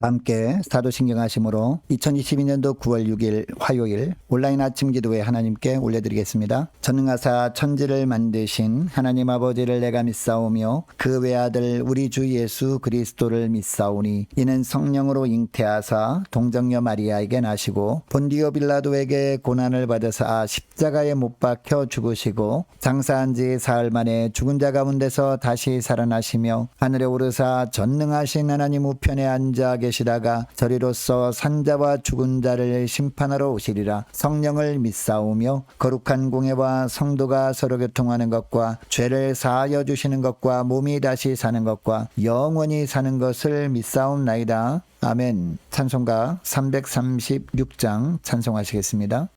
함께 사도신경 하심으로 2022년도 9월 6일 화요일 온라인 아침 기도회 하나님께 올려드리겠습니다. 전능하사 천지를 만드신 하나님 아버지를 내가 믿사오며 그 외아들 우리 주 예수 그리스도를 믿사오니 이는 성령으로 잉태하사 동정녀 마리아에게 나시고 본디오 빌라도에게 고난을 받으사 십자가에 못 박혀 죽으시고 장사한 지 사흘 만에 죽은 자 가운데서 다시 살아나시며 하늘에 오르사 전능하신 하나님 우편에 앉아 계시다가 저리로서 산자와 죽은 자를 심판하러 오시리라. 성령을 믿사오며 거룩한 공예와 성도가 서로 교통하는 것과 죄를 사하여 주시는 것과 몸이 다시 사는 것과 영원히 사는 것을 믿사옵나이다. 아멘. 찬송가 336장 찬송하시겠습니다.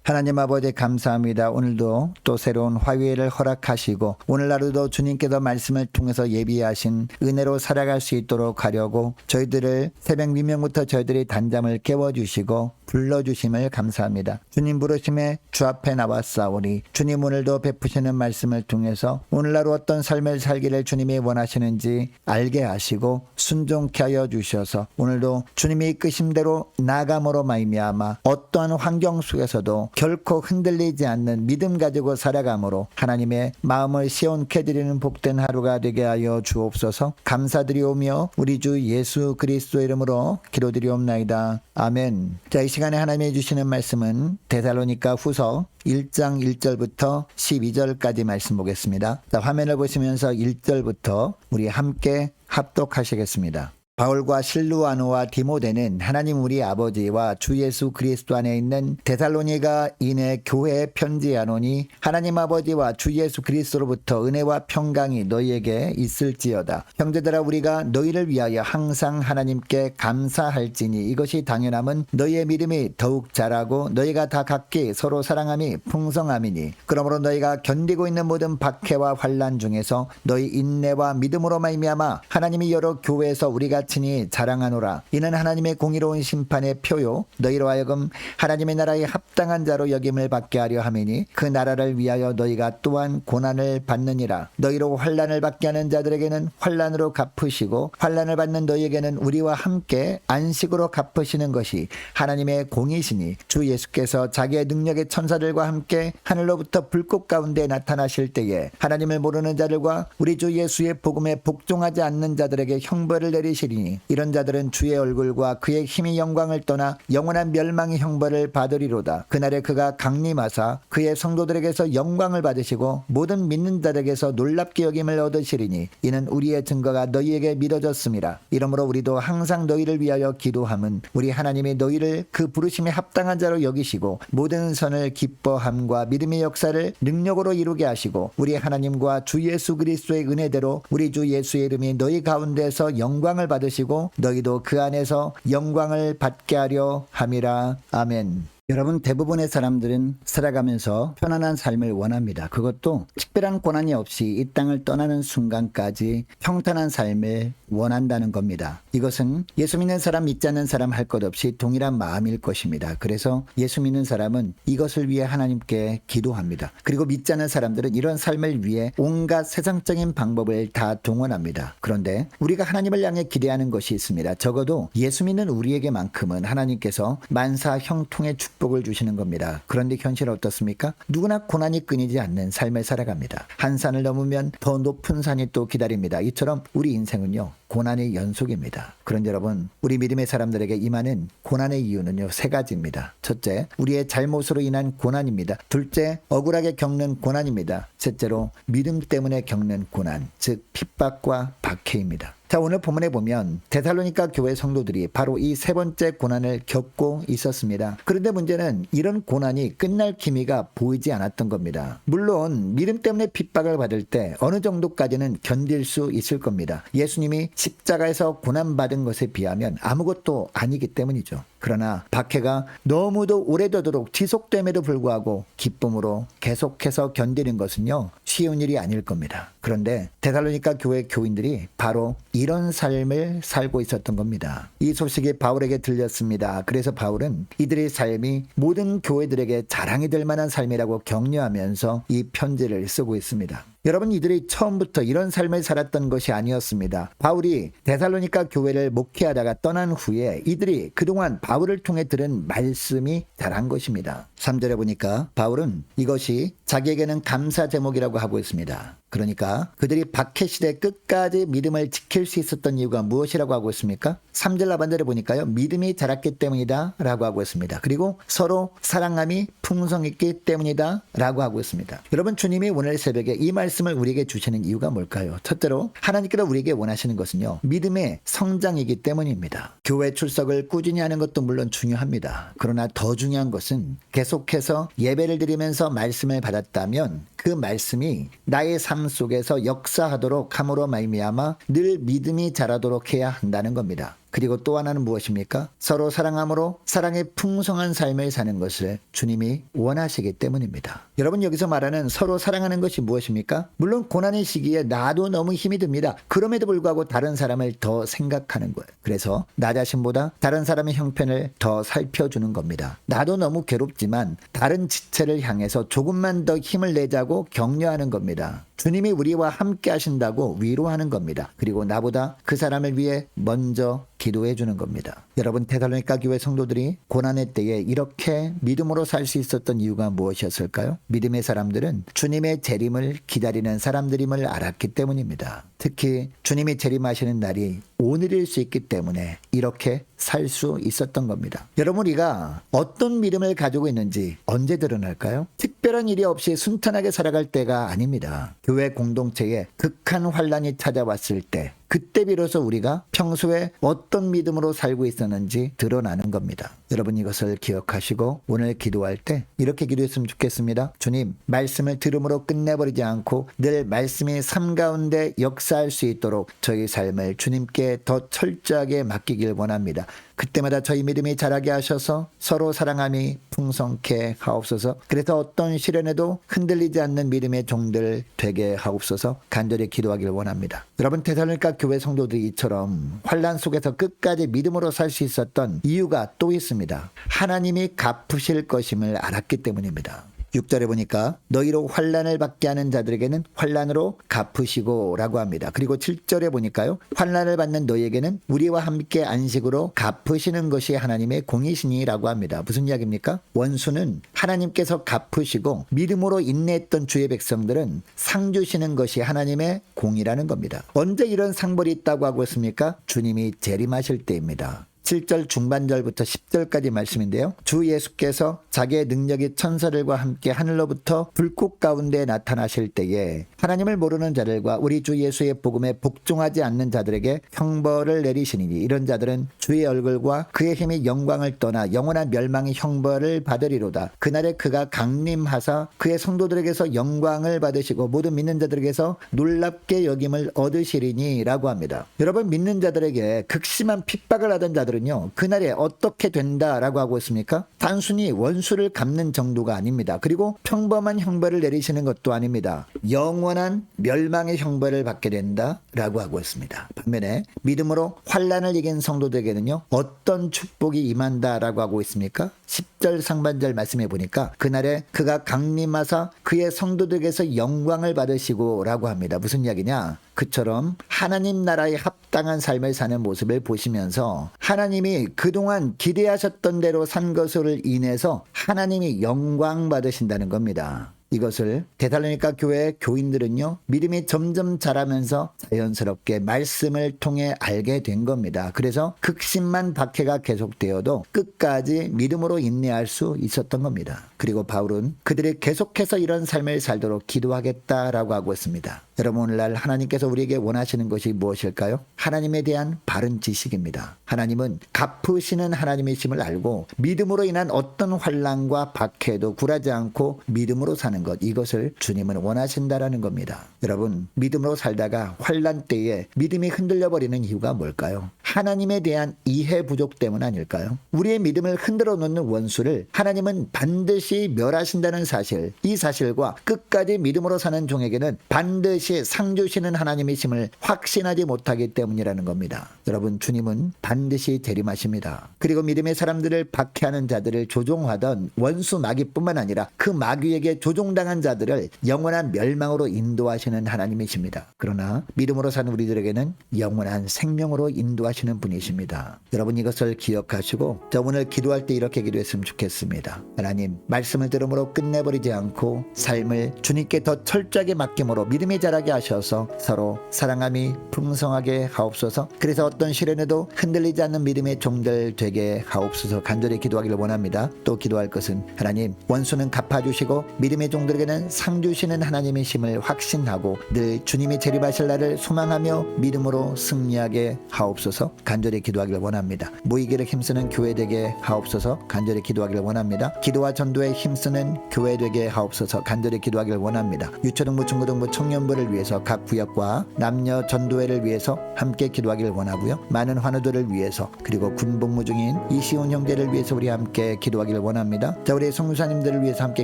하나님 아버지 감사합니다. 오늘도 또 새로운 화요일을 허락하시고 오늘 하루도 주님께서 말씀을 통해서 예비하신 은혜로 살아갈 수 있도록 하려고 저희들을 새벽 미명부터 저희들이 단잠을 깨워주시고 불러주심을 감사합니다. 주님 부르심에 주 앞에 나왔사오니 주님 오늘도 베푸시는 말씀을 통해서 오늘 하루 어떤 삶을 살기를 주님이 원하시는지 알게 하시고 순종케 하여 주셔서 오늘도 주님이 이끄심대로 나감으로 말미암아 어떠한 환경 속에서도 결코 흔들리지 않는 믿음 가지고 살아감으로 하나님의 마음을 시원케 드리는 복된 하루가 되게 하여 주옵소서. 감사드리오며 우리 주 예수 그리스도 이름으로 기도드리옵나이다. 아멘. 자, 이 시간에 하나님이 주시는 말씀은 데살로니가 후서 1장 1절부터 12절까지 말씀 보겠습니다. 자, 화면을 보시면서 1절부터 우리 함께 합독하시겠습니다. 바울과 실루아노와 디모데는 하나님 우리 아버지와 주 예수 그리스도 안에 있는 데살로니가 인의 교회에 편지하노니 하나님 아버지와 주 예수 그리스도로부터 은혜와 평강이 너희에게 있을지어다. 형제들아, 우리가 너희를 위하여 항상 하나님께 감사할지니 이것이 당연함은 너희의 믿음이 더욱 자라고 너희가 다 각기 서로 사랑함이 풍성함이니 그러므로 너희가 견디고 있는 모든 박해와 환난 중에서 너희 인내와 믿음으로 말미암아 하나님이 여러 교회에서 우리가 친히 자랑하노라. 이는 하나님의 공의로운 심판의 표요 너희로 하여금 하나님의 나라에 합당한 자로 여김을 받게 하려 함이니 그 나라를 위하여 너희가 또한 고난을 받느니라. 너희로 환난을 받게 하는 자들에게는 환난으로 갚으시고 환난을 받는 너희에게는 우리와 함께 안식으로 갚으시는 것이 하나님의 공이시니 주 예수께서 자기의 능력의 천사들과 함께 하늘로부터 불꽃 가운데 나타나실 때에 하나님을 모르는 자들과 우리 주 예수의 복음에 복종하지 않는 자들에게 형벌을 내리시리 하시리니 이런 자들은 주의 얼굴과 그의 힘이 영광을 떠나 영원한 멸망의 형벌을 받으리로다. 그날에 그가 강림하사 그의 성도들에게서 영광을 받으시고 모든 믿는 자들에게서 놀랍게 여김을 얻으시리니 이는 우리의 증거가 너희에게 믿어졌음이라. 이러므로 우리도 항상 너희를 위하여 기도함은 우리 하나님이 너희를 그 부르심에 합당한 자로 여기시고 모든 선을 기뻐함과 믿음의 역사를 능력으로 이루게 하시고 우리 하나님과 주 예수 그리스도의 은혜대로 우리 주 예수의 이름이 너희 가운데서 영광을 받으시고 너희도 그 안에서 영광을 받게 하려 함이라. 아멘. 여러분, 대부분의 사람들은 살아가면서 편안한 삶을 원합니다. 그것도 특별한 고난이 없이 이 땅을 떠나는 순간까지 평탄한 삶을 원한다는 겁니다. 이것은 예수 믿는 사람, 믿지 않는 사람 할 것 없이 동일한 마음일 것입니다. 그래서 예수 믿는 사람은 이것을 위해 하나님께 기도합니다. 그리고 믿지 않는 사람들은 이런 삶을 위해 온갖 세상적인 방법을 다 동원합니다. 그런데 우리가 하나님을 향해 기대하는 것이 있습니다. 적어도 예수 믿는 우리에게만큼은 하나님께서 만사 형통의 축복을 주시는 겁니다. 그런데 현실은 어떻습니까? 누구나 고난이 끊이지 않는 삶을 살아갑니다. 한 산을 넘으면 더 높은 산이 또 기다립니다. 이처럼 우리 인생은요, 고난의 연속입니다. 그런데 여러분, 우리 믿음의 사람들에게 임하는 고난의 이유는요, 세 가지입니다. 첫째, 우리의 잘못으로 인한 고난입니다. 둘째, 억울하게 겪는 고난입니다. 셋째로 믿음 때문에 겪는 고난, 즉 핍박과 박해입니다. 자, 오늘 본문에 보면 데살로니가 교회 성도들이 바로 이 세 번째 고난을 겪고 있었습니다. 그런데 문제는 이런 고난이 끝날 기미가 보이지 않았던 겁니다. 물론 믿음 때문에 핍박을 받을 때 어느 정도까지는 견딜 수 있을 겁니다. 예수님이 십자가에서 고난받은 것에 비하면 아무것도 아니기 때문이죠. 그러나 박해가 너무도 오래되도록 지속됨에도 불구하고 기쁨으로 계속해서 견디는 것은요, 쉬운 일이 아닐 겁니다. 그런데 데살로니가 교회 교인들이 바로 이런 삶을 살고 있었던 겁니다. 이 소식이 바울에게 들렸습니다. 그래서 바울은 이들의 삶이 모든 교회들에게 자랑이 될 만한 삶이라고 격려하면서 이 편지를 쓰고 있습니다. 여러분, 이들이 처음부터 이런 삶을 살았던 것이 아니었습니다. 바울이 데살로니가 교회를 목회하다가 떠난 후에 이들이 그동안 바울을 통해 들은 말씀이 자란 것입니다. 3절에 보니까 바울은 이것이 자기에게는 감사 제목이라고 하고 있습니다. 그러니까 그들이 박해 시대 끝까지 믿음을 지킬 수 있었던 이유가 무엇이라고 하고 있습니까? 3절 하반절에 보니까요, 믿음이 자랐기 때문이다 라고 하고 있습니다. 그리고 서로 사랑함이 풍성했기 때문이다 라고 하고 있습니다. 여러분, 주님이 오늘 새벽에 이 말씀을 우리에게 주시는 이유가 뭘까요? 첫째로 하나님께서 우리에게 원하시는 것은요, 믿음의 성장이기 때문입니다. 교회 출석을 꾸준히 하는 것도 물론 중요합니다. 그러나 더 중요한 것은 계속해서 예배를 드리면서 말씀을 받았다면 그 말씀이 나의 삶 속에서 역사하도록 함으로 말미암아 늘 믿음이 자라도록 해야 한다는 겁니다. 그리고 또 하나는 무엇입니까? 서로 사랑함으로 사랑의 풍성한 삶을 사는 것을 주님이 원하시기 때문입니다. 여러분, 여기서 말하는 서로 사랑하는 것이 무엇입니까? 물론 고난의 시기에 나도 너무 힘이 듭니다. 그럼에도 불구하고 다른 사람을 더 생각하는 거예요. 그래서 나 자신보다 다른 사람의 형편을 더 살펴주는 겁니다. 나도 너무 괴롭지만 다른 지체를 향해서 조금만 더 힘을 내자고 격려하는 겁니다. 주님이 우리와 함께 하신다고 위로하는 겁니다. 그리고 나보다 그 사람을 위해 먼저 기도해 주는 겁니다. 여러분, 데살로니가 교회 성도들이 고난의 때에 이렇게 믿음으로 살 수 있었던 이유가 무엇이었을까요? 믿음의 사람들은 주님의 재림을 기다리는 사람들임을 알았기 때문입니다. 특히 주님이 재림하시는 날이 오늘일 수 있기 때문에 이렇게 살 수 있었던 겁니다. 여러분, 우리가 어떤 믿음을 가지고 있는지 언제 드러날까요? 특별한 일이 없이 순탄하게 살아갈 때가 아닙니다. 교회 공동체에 극한 환란이 찾아왔을 때, 그때 비로소 우리가 평소에 어떤 믿음으로 살고 있었는지 드러나는 겁니다. 여러분, 이것을 기억하시고 오늘 기도할 때 이렇게 기도했으면 좋겠습니다. 주님, 말씀을 들음으로 끝내버리지 않고 늘 말씀이 삶 가운데 역사할 수 있도록 저희 삶을 주님께 더 철저하게 맡기길 원합니다. 그때마다 저희 믿음이 자라게 하셔서 서로 사랑함이 풍성케 하옵소서. 그래서 어떤 시련에도 흔들리지 않는 믿음의 종들 되게 하옵소서. 간절히 기도하길 원합니다. 여러분, 데살로니가 교회 성도들이 이처럼 환난 속에서 끝까지 믿음으로 살 수 있었던 이유가 또 있습니다. 하나님이 갚으실 것임을 알았기 때문입니다. 6절에 보니까 너희로 환난을 받게 하는 자들에게는 환난으로 갚으시고 라고 합니다. 그리고 7절에 보니까요. 환난을 받는 너희에게는 우리와 함께 안식으로 갚으시는 것이 하나님의 공이시니 라고 합니다. 무슨 이야기입니까? 원수는 하나님께서 갚으시고 믿음으로 인내했던 주의 백성들은 상 주시는 것이 하나님의 공이라는 겁니다. 언제 이런 상벌이 있다고 하고 있습니까? 주님이 재림하실 때입니다. 7절 중반절부터 10절까지 말씀인데요. 주 예수께서 자기의 능력이 천사들과 함께 하늘로부터 불꽃 가운데 나타나실 때에 하나님을 모르는 자들과 우리 주 예수의 복음에 복종하지 않는 자들에게 형벌을 내리시니 이런 자들은 주의 얼굴과 그의 힘이 영광을 떠나 영원한 멸망의 형벌을 받으리로다. 그날에 그가 강림하사 그의 성도들에게서 영광을 받으시고 모든 믿는 자들에게서 놀랍게 여김을 얻으시리니 라고 합니다. 여러분, 믿는 자들에게 극심한 핍박을 하던 자들은요, 그날에 어떻게 된다라고 하고 있습니까? 단순히 원수를 갚는 정도가 아닙니다. 그리고 평범한 형벌을 내리시는 것도 아닙니다. 영원한 멸망의 형벌을 받게 된다라고 하고 있습니다. 반면에 믿음으로 환난을 이긴 성도들에게는요, 어떤 축복이 임한다라고 하고 있습니까? 10절 상반절 말씀해 보니까 그날에 그가 강림하사 그의 성도들에게서 영광을 받으시고 라고 합니다. 무슨 이야기냐? 그처럼 하나님 나라에 합당한 삶을 사는 모습을 보시면서 하나님이 그동안 기대하셨던 대로 산 것을 인해서 하나님이 영광 받으신다는 겁니다. 이것을 데살로니가 교회 교인들은요, 믿음이 점점 자라면서 자연스럽게 말씀을 통해 알게 된 겁니다. 그래서 극심한 박해가 계속되어도 끝까지 믿음으로 인내할 수 있었던 겁니다. 그리고 바울은 그들이 계속해서 이런 삶을 살도록 기도하겠다라고 하고 있습니다. 여러분, 오늘날 하나님께서 우리에게 원하시는 것이 무엇일까요? 하나님에 대한 바른 지식입니다. 하나님은 갚으시는 하나님이심을 알고 믿음으로 인한 어떤 환난과 박해도 굴하지 않고 믿음으로 사는 것, 이것을 주님은 원하신다라는 겁니다. 여러분, 믿음으로 살다가 환난 때에 믿음이 흔들려 버리는 이유가 뭘까요? 하나님에 대한 이해 부족 때문 아닐까요? 우리의 믿음을 흔들어 놓는 원수를 하나님은 반드시 멸하신다는 사실, 이 사실과 끝까지 믿음으로 사는 종에게는 반드시 상 주시는 하나님이심을 확신하지 못하기 때문이라는 겁니다. 여러분, 주님은 반드시 재림하십니다. 그리고 믿음의 사람들을 박해하는 자들을 조종하던 원수 마귀뿐만 아니라 그 마귀에게 조종당한 자들을 영원한 멸망으로 인도하시는 하나님이십니다. 그러나 믿음으로 사는 우리들에게는 영원한 생명으로 인도하시는 분이십니다. 여러분, 이것을 기억하시고 저 오늘 기도할 때 이렇게 기도했으면 좋겠습니다. 하나님, 말씀을 들음으로 끝내버리지 않고 삶을 주님께 더 철저하게 맡김으로 믿음이 자라게 하셔서 서로 사랑함이 풍성하게 하옵소서. 그래서 어떤 시련에도 흔들리지 않는 믿음의 종들 되게 하옵소서. 간절히 기도하기를 원합니다. 또 기도할 것은 하나님, 원수는 갚아주시고 믿음의 종들에게는 상 주시는 하나님이심을 확신하고 늘 주님이 재림하실 날을 소망하며 믿음으로 승리하게 하옵소서. 간절히 기도하기를 원합니다. 모이기를 힘쓰는 교회 되게 하옵소서. 간절히 기도하기를 원합니다. 기도와 전도에 힘쓰는 교회 되게 하옵소서. 간절히 기도하기를 원합니다. 유초등부 중고등부 청년부를 위해서 각 구역과 남녀 전도회를 위해서 함께 기도하기를 원하고요. 많은 환우들을 위해서, 그리고 군복무 중인 이시온 형제를 위해서 우리 함께 기도하기를 원합니다. 자, 우리 성교사님들을 위해서 함께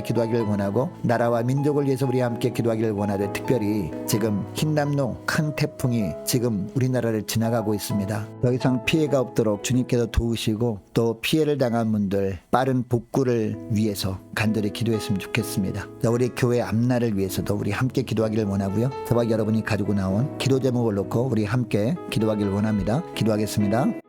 기도하기를 원하고 나라와 민족을 위해서 우리 함께 기도하기를 원하되, 특별히 지금 흰남노 큰 태풍이 지금 우리나라를 지나가고 있습니다. 더 이상 피해가 없도록 주님께서 도우시고 또 피해를 당한 분들 빠른 복구를 위해서 간절히 기도했으면 좋겠습니다. 자, 우리 교회 앞날을 위해서도 우리 함께 기도하기를 원하고요. 저와 여러분이 가지고 나온 기도 제목을 놓고 우리 함께 기도하기를 원합니다. 기도하겠습니다.